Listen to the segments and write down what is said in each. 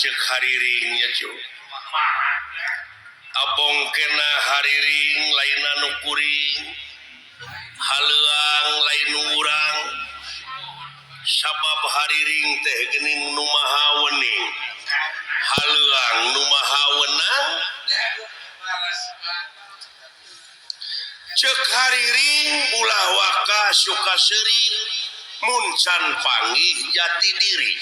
cek hariringnya cu abong kena hariring lain anu kuring haleuang lain urang sabab hariring teh geuning nu maha wening haleuang nu maha wenang cek hariring ulah waka suka seri muncan panggih jati diri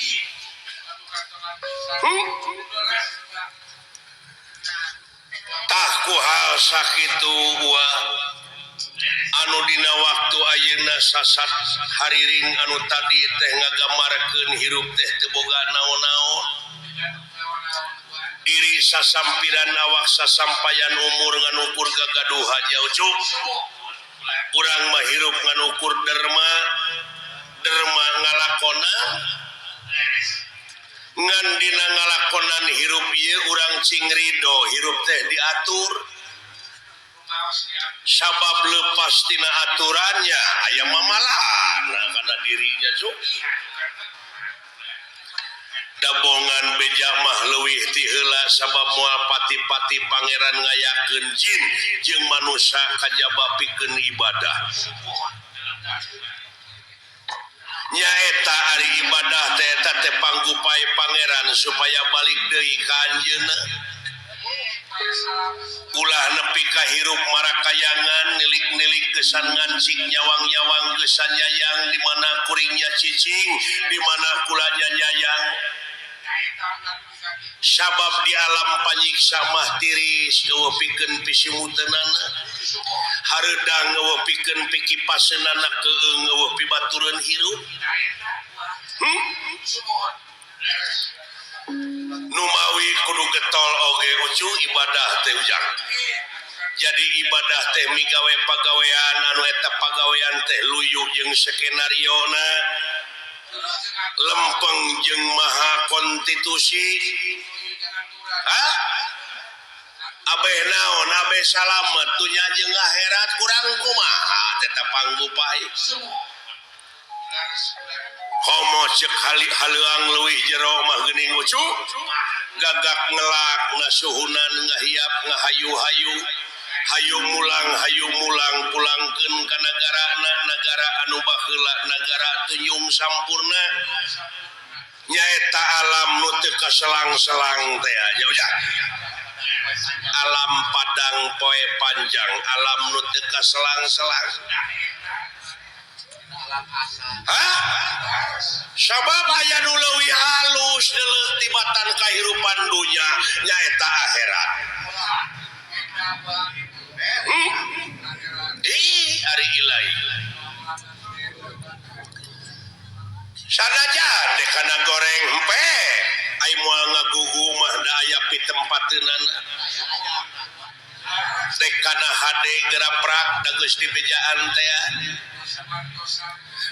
tah ku hal sakitu anu dina waktu ayeuna sasat hariring anu tadi teh ngagamarkeun hirup teh teu boga naon-naon diri sasampiran awak sasampayan umur nganukur gagaduh jauh cuk urang mah hirup nganukur derma ngalakonan ngan dina ngalakonan hirup ieu urang cing ridho hirup teh diatur sabab lepas tina aturannya aya mamalahan kana dirinya cuk dabongan beja mah leuwih ti heula sabab moal pati-pati pangeran ngayakeun jin jeung manusia kajaba pikeun ibadah nyaeta ari ibadah teh eta teh panggupae pangeran supaya balik deui ka anjeunna ulah nepi ka hirup marakayangan nilik-nilik gesan ngancing nyawang-nyawang gesan yayang di mana kuringnya cicing di mana kulanya nyayang sabab di alam panyiksa mah tiris eueuh pikeun pisimuteunana hareudang eueuh pikeun pikipaseunana keung eueuh pibatureun hirup numawi kudu getol oge ucu ibadah teh ujang jadi ibadah teh migawe pagawean anu eta pagawean teh luyu jeung skenariona lempeng jeung maha konstitusi abeh naon abeh salamet dunya jeung akhirat kurang kumaha eta panggupai komo cek haleuang leuwih jero mah geuning ucu gagak ngelak nasuhunan ngahiap ngahayu-hayu hayu mulang pulangkeun ka negara anu baheula negara tunjung sampurna nyaeta alam nu teu kaselang-selang teh nya alam padang poe panjang alam nu teu kaselang-selang sabab aya nu leuwih halus deuleuh tibatan kahirupan dunya nyaeta akhirat ari ilahi sanajan dek kana goreng hempe ai moal ngagugu mah da aya pi tempateunana dek kana hade geraprak da geus dibejaan teh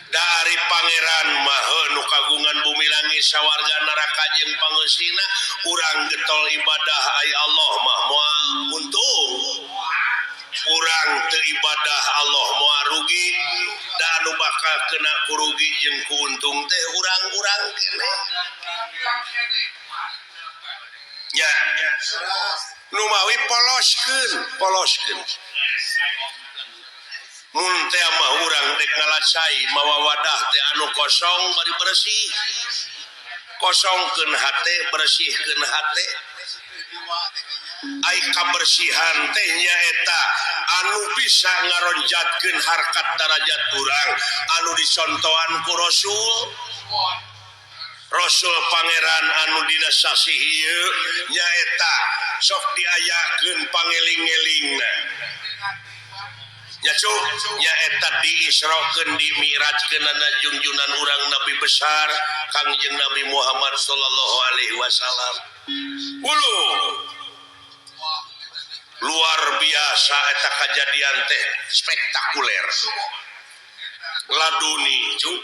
dari pangeran mah nu kagungan bumi langit sawarga neraka jeung pangeusina urang getol ibadah ai Allah mah moal untung urang teu ibadah Allah moal rugi da anu bakal kena kurugi jeung kuuntung teh urang-urang keneh nya numawi poloskeun mun teh mah urang dek ngalacai mawa wadah teh anu kosong bari bersih kosongkeun hate bersihkeun hate ai kabersihan teh nyaeta anu bisa ngaronjatkeun harkat darajat urang anu dicontohan ku Rasul pangeran anu dina sasih ieu nyaeta sok diayakeun pangeling-elingna nya cuk nyaeta diisrokeun dimi'rajkeun na junjunan urang nabi besar Kangjeng Nabi Muhammad sallallahu alaihi wasallam luar biasa eta kejadian teh spektakuler laduni cuk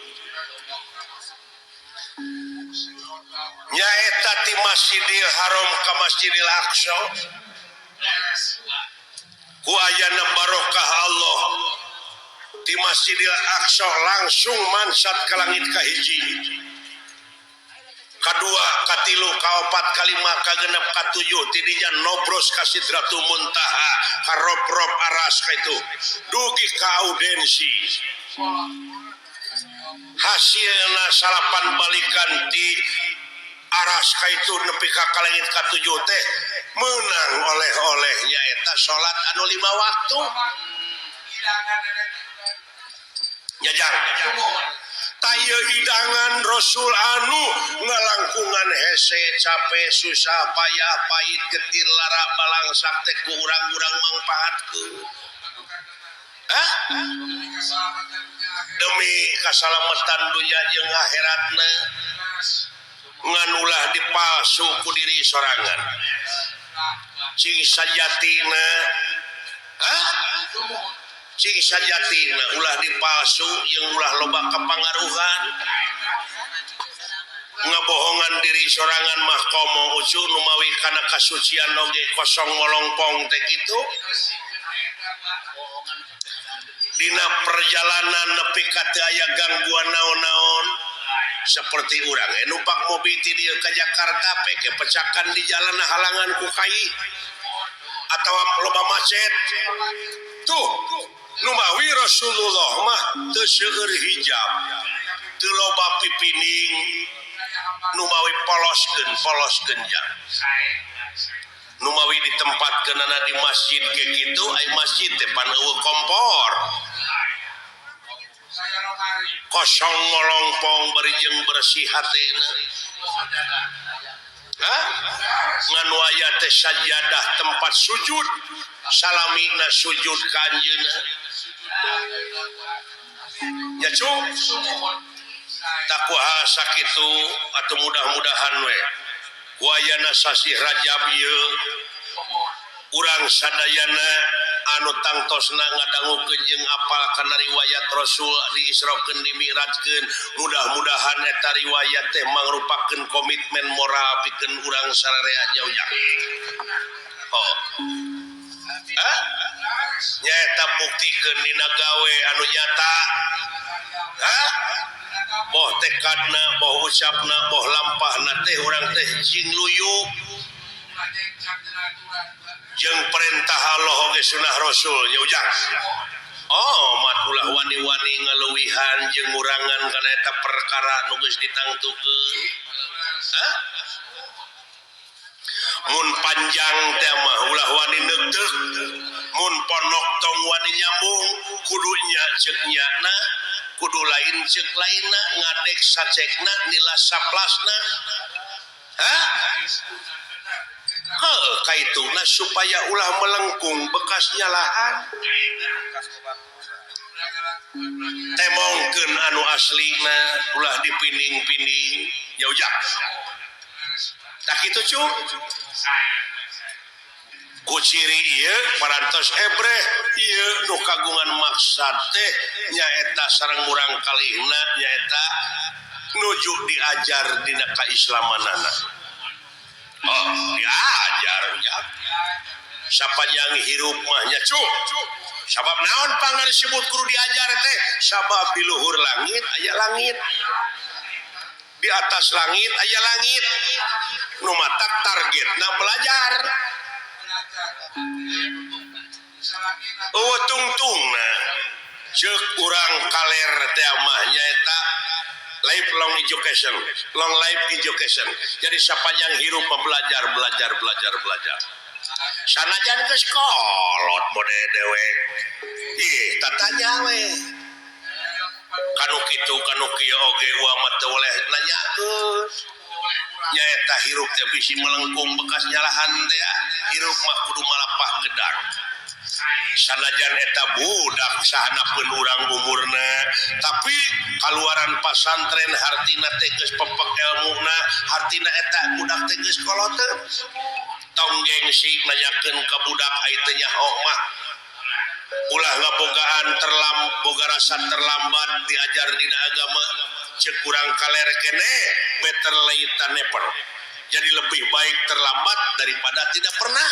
nyaeta ti Masjidil Haram ka Masjidil Aqsa ku ayana barokah Allah di Masjidil Aqsa langsung mansat ke langit kahiji kadua katilu kaopat kalima kagenep katujuh tidinya nobros ka Sidratul Muntaha karob-rob aras ka itu dugi ka audensi hasilna salapan balikan ti aras ka itu nepi ka kalengit katujuh teh menang oleh-olehnya eta salat anu 5 waktu nyajang tayo hidangan Rasul anu ngalangkungan hese capek susah payah pahit getir lara balangsak teh ku urang-urang mangpaatkeun demi kasalamatan dunya jeung akhiratna ngan ulah dipalsu ku diri sorangan cing sajatina cing sajatina ulah dipalsu yang ulah loba kapangaruhan ngabohongan diri sorangan mah komo ucu numawi kana kasucian oge kosong molongpong teh kitu dina perjalanan nepi ka teu aya gangguan naon-naon seperti urang numpak mobil ti dieu ka Jakarta peke pecakan di jalan halangan ku kai atawa loba macet tuh numawi Rasulullah mah teu seueur hijab teu loba pipining numawi poloskeun jang numawi ditempatkeunana di masjid ke kitu ai masjid teh pan eueuh kompor kosong ngolongpong berijeng bersih hatena nganu aya teh sajadah tempat sujud salamina sujud ka anjeunna nya cung tak kuaha sakitu atuh mudah-mudahan we ku ayana sasi Rajab ieu urang sadayana anu tangtosna ngadangukeun jeung apal kana riwayat Rasul diisrokeun dimi'rajkeun mudah-mudahan eta riwayat teh mangrupakeun komitmen moral pikeun urang sararea nyaujang nyaeta buktikeun dina gawe anu nyata boh tekadna boh ucapna boh lampahna teh urang teh jing luyuk jeung perintah Allah oge sunah Rasul nya ujang mat ulah wani-wani ngaleuwihan jeung ngurangan kana eta perkara nu geus ditangtukeun mun panjang teh mah ulah wani neugdeug mun ponok tong wani nyambung kudu nya ceuk nyana kudu lain ceuk lainna ngadek sacekna nilas saplasna kaituna supaya ulah melengkung bekasnya lahan temongkeun anu aslina ulah dipinding-pinding nyaujak tak kitu cu ku ciri ieu parantos ebre ieu nu kagungan maksad teh nyaeta sareng urang kalihna nyaeta nuju diajar dina kaislamanana diajar sapanjang hirup mah nya cu sabab naon pangna disebut kudu diajar teh sabab di luhur langit aya langit di atas langit aya langit nu matak targetna belajar tungtungna ceuk urang kaler teh mah nyaeta lifelong education, long life education. Jadi sepanjang hirup belajar. Sanajan geus kolot mode dewek. Tatanya we. Kanu kitu kanu kieu oge uang mah teu oleh nanyakeun. Nyaeta hirup teh bisi melengkung bekas nyalahan teh. Hirup mah kudu malapah gedang. Sanajan eta budak sahanapeun urang umurna tapi kaluaran pasantren hartina teh geus pepek elmuna hartina eta budak teh geus koloteun tong gengsi nanyakeun ka budak ai teh nyaho mah ulah ngabogaan boga rasa terlambat diajar dina agama ceuk urang kaler keneh better late than never jadi lebih baik terlambat daripada tidak pernah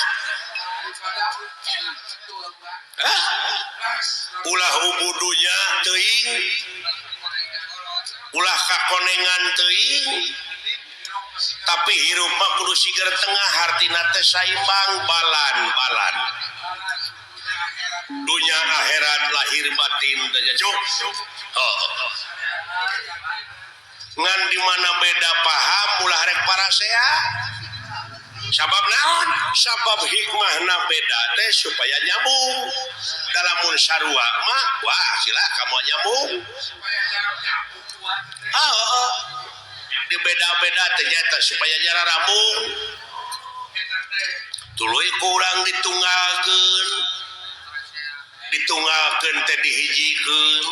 ulah ubudunya teuing ulah kakonengan teuing tapi hirup mah kudu sigar tengah hartina teh saimbang balan dunia akhirat lahir batin teh cuk ngan di mana beda paham ulah rek parasea sabab naon sabab hikmahna beda teh supaya nyambung dalam mun sarua mah wah sila kamu nyambung di beda-beda teh nyata supaya jara rambung tuluy kurang ditunggalkeun teh dihijikeun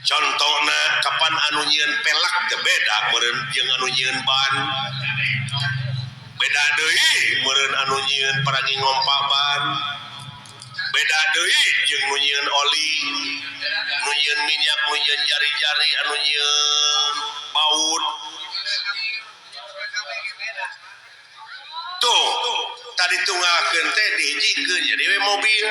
contohna kapan anu nyieun pelak teh beda meureun jeung anu nyieun ban beda deui meureun anu nyieun paragi ngompa ban beda deui jeung nu nyieun oli nu nyieun minyak nu nyieun jari-jari anu nyieun baut tuh tadi tunggalkeun teh dihijikeun jadi we mobil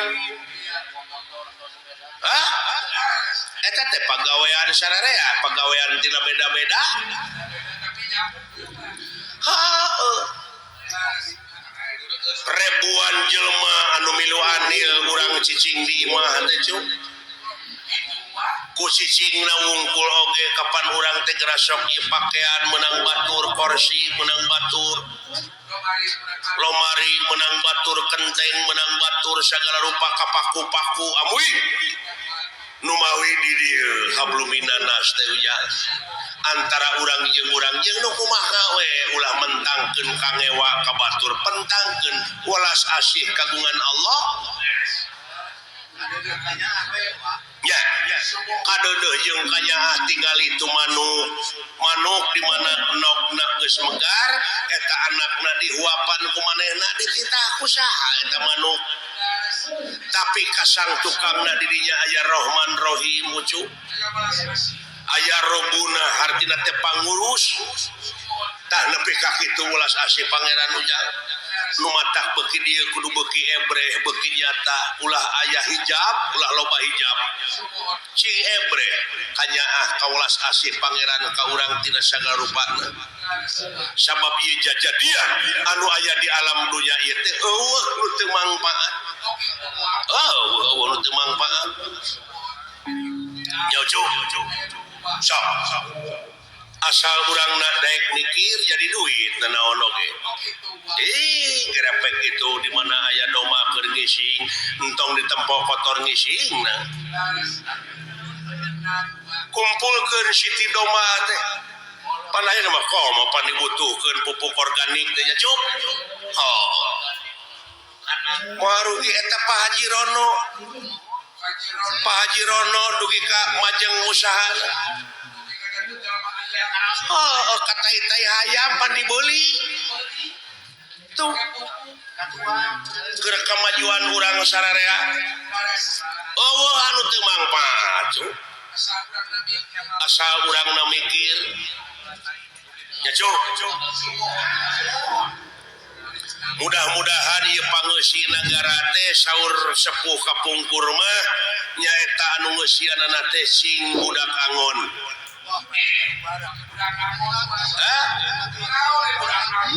eta teh pagawean sararea pagawean tina beda-beda ribuan jelema anu milu anil urang cicing di imah teh cuk ku cicingna wungkul oge kapan urang teh geura sok ieu pakaian meunang batur kursi meunang batur lomari meunang batur kenteng meunang batur sagala rupa kapaku-paku amuy nu mawi di dieu hablum minanas teh ujar antara urang jeung nu kumaha we ulah mentangkeun kangewa ka batur pentangkeun welas asih kagungan Allah ya kadeudeuh jeung kanyaah tingali tu manuk di mana nokna geus megar eta anakna dihuapan ku manehna dititah ku saha eta manuk tapi kasang tukangna didinya aya Rahman Rahim ucu aya Robuna hartina teh pangurus tah nepi ka kitu ulas asih pangeran ujang nu matak beuki dieu kudu beuki ebreh beuki nyata ulah aya hijab ulah loba hijab cing ebreh kanyaah kaulas asih pangeran ka urang tina sagala rupana sabab ieu jajadian anu aya di alam dunya ieu teh eueuh nu teu mangpaat nu teu mangpaat nya cuk sok asal urangna daek mikir jadi duit naon oge gerepek itu di mana aya doma keur ngising entong ditempo kotor ngisingna kumpulkeun siti doma teh panaheun mah komo pan dibutuhkeun pupuk organik teh nya cuk marugi eta Pak Haji Rono dugi ka majeng usahana katai-tai hayam pan dibeli tuh keur kemajuan urang sararea anu teu mangpaat asal urangna mikir nya cuk mudah-mudahan ieu pangeusi nagara teh saur sepuh kapungkur mah nyaeta anu ngeusianana teh sing budak angon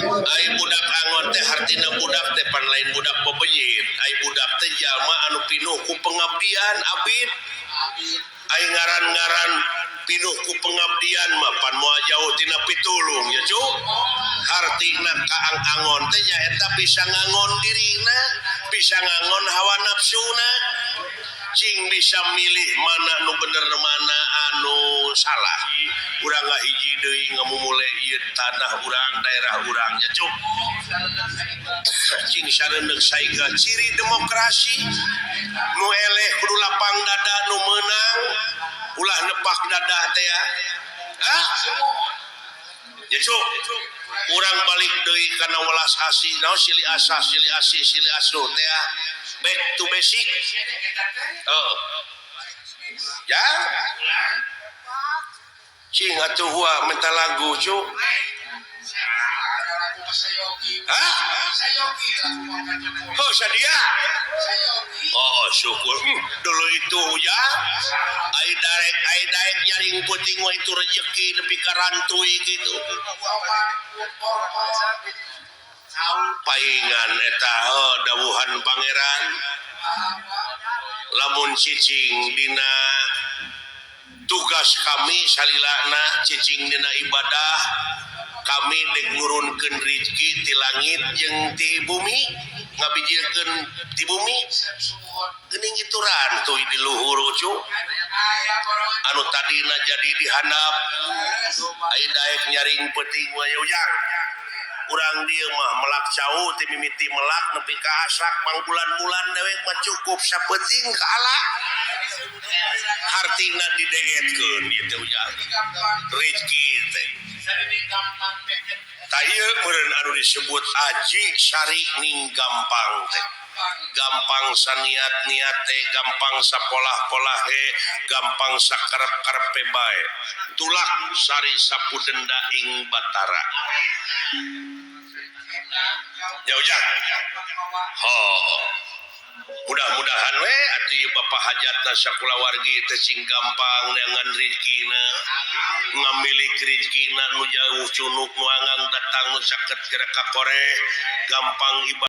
ai budak angon teh hartina budak teh pan lain budak pebenyit ai budak teh jalma anu pinuh ku pengabdian abid ai ngaran-ngaran pinuh ku pengabdian mah pan moal jauh tina pitulung ya cuk hartina kaang-angon teh nyaeta bisa ngangon dirina bisa ngangon hawa nafsuna cing bisa milih mana nu bener mana anu salah urang ngahiji deui ngamumule ieu tanah urang daerah urangnya cuk cing sareundeuk saiga ciri demokrasi nu eleh kudu lapang dada nu meunang ulah nepak dada teh ya ya cuk urang balik deui kana welas asih naon silih asah silih asih silih asuh teh ya back to basic ya cing atuh wa minta lagu cuk Hah? Oh sadia. Oh syukur. Dulu itu ya. Ai daek nyaring puting mah itu rezeki nepi ka rantui gitu. Paingan eta dawuhan pangeran. Lamun cicing dina tugas kami salilana cicing dina ibadah kami dek nurunkeun rezeki ti langit jeung ti bumi ngabijiekeun ti bumi geuning itu rantuy di luhur cu anu tadina jadi dihandap ai daek nyaring peuting we ujang urang dieu mah melak cau ti mimiti melak nepi ka asak pangbulan-bulan dewek mah cukup sapeuting ka ala hartina dideetkeun ieu teh ujang rezeki teh ta ieu meureun anu disebut aji syari ning gampang teh gampang saniat-niat teh gampang sapolah-polah gampang sakarep-karepe bae tulak sari sapudenda ing batara ya ujang mudah-mudahan we atuh bapak hajatna sakulawargi teh sing gampang neangan rezekina ngamilik rezekina nu jauh cunuk nu angang datang nu saket gerak ka koreh gampang ibadah